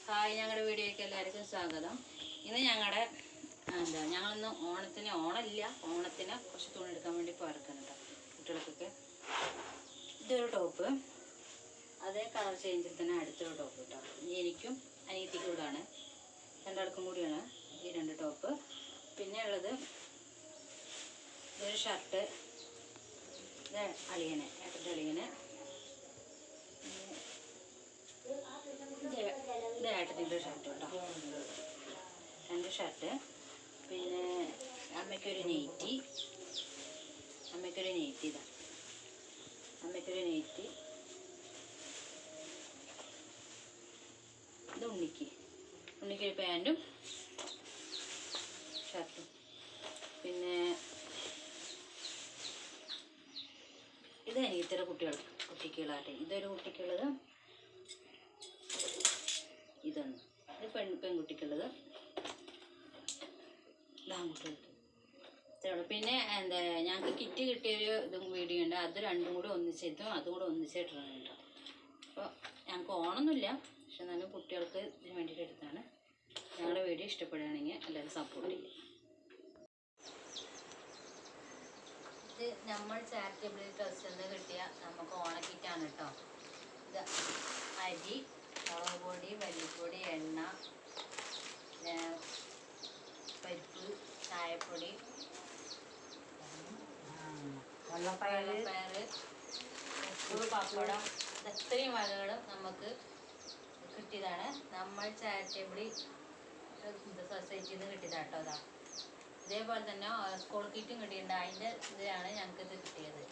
Hi, ഞങ്ങളുടെ വീഡിയോയ്ക്ക് എല്ലാവർക്കും സ്വാഗതം. ഇന്ന് ഞങ്ങളിന്ന് ഓണത്തിന് കുറച്ച് തുണി എടുക്കാൻ വേണ്ടി പോയിരിക്കുന്നുണ്ട് കുട്ടികൾക്കൊക്കെ. ഇതൊരു ടോപ്പ്, അതേ കളർ ചേഞ്ചിൽ തന്നെ അടുത്തൊരു ടോപ്പ് കേട്ടോ. ഇനി എനിക്കും അനിയത്തിക്കും കൂടാണ്, രണ്ടാൾക്കും കൂടിയാണ് ഈ രണ്ട് ടോപ്പ്. പിന്നെ ഉള്ളത് ഇതൊരു ഷർട്ട്, ഇത് ഏട്ടൻ്റെ അളിയന്, ഇത് ഏട്ടത്തിൻ്റെ ഷർട്ട് കേട്ടോ, രണ്ട് ഷർട്ട്. പിന്നെ അമ്മയ്ക്കൊരു നെയ്റ്റി, ഇതാ അമ്മയ്ക്കൊരു നെയ്റ്റി. ഇത് ഉണ്ണിക്കൊരു പാൻറ്റും ഷർട്ടും. പിന്നെ ഇത് അനിയത്തിയുടെ കുട്ടിക്കുള്ളതാട്ടെ. ഇതൊരു കുട്ടിക്കുള്ളത്, ഇത് പെൺകുട്ടിക്കുള്ളത്, ആൺകുട്ടികൾക്ക് ഇത്രയുള്ളൂ. പിന്നെ ഞങ്ങൾക്ക് കിറ്റ് കിട്ടിയൊരു വീഡിയോ ഉണ്ട്, അത് രണ്ടും കൂടി ഒന്നിച്ചിട്ടും അതും കൂടെ ഒന്നിച്ചിട്ടാണ് കേട്ടോ. അപ്പോൾ ഞങ്ങൾക്ക് ഓണമൊന്നുമില്ല, പക്ഷെ എന്നാലും കുട്ടികൾക്ക് ഇതിന് വേണ്ടിയിട്ട് എടുത്താണ്. ഞങ്ങളുടെ വീഡിയോ ഇഷ്ടപ്പെടുകയാണെങ്കിൽ എല്ലാവരും സപ്പോർട്ട് ചെയ്യും. ഇത് നമ്മൾ ചാരിറ്റബിൾ ട്രസ്റ്റിൽ നിന്ന് കിട്ടിയ നമുക്ക് ഓണക്കിറ്റാണ് കേട്ടോ. ഇത് അരി, മുളക് പൊടി, മല്ലിപ്പൊടി, എണ്ണ, പരിപ്പ്, ചായപ്പൊടി, വെള്ളപ്പയർ, ഉപ്പ്, പപ്പടം, ഇത്രയും വകകളും നമുക്ക് കിട്ടിയതാണ്. നമ്മൾ ചാരിറ്റബിൾ സൊസൈറ്റിയിൽ നിന്ന് കിട്ടിയതാട്ടോ. ഇതേപോലെ തന്നെ സ്കൂൾ കിറ്റും കിട്ടിയിട്ടുണ്ട്, അതിൻ്റെ ഇതിലാണ് ഞങ്ങൾക്കിത് കിട്ടിയത്.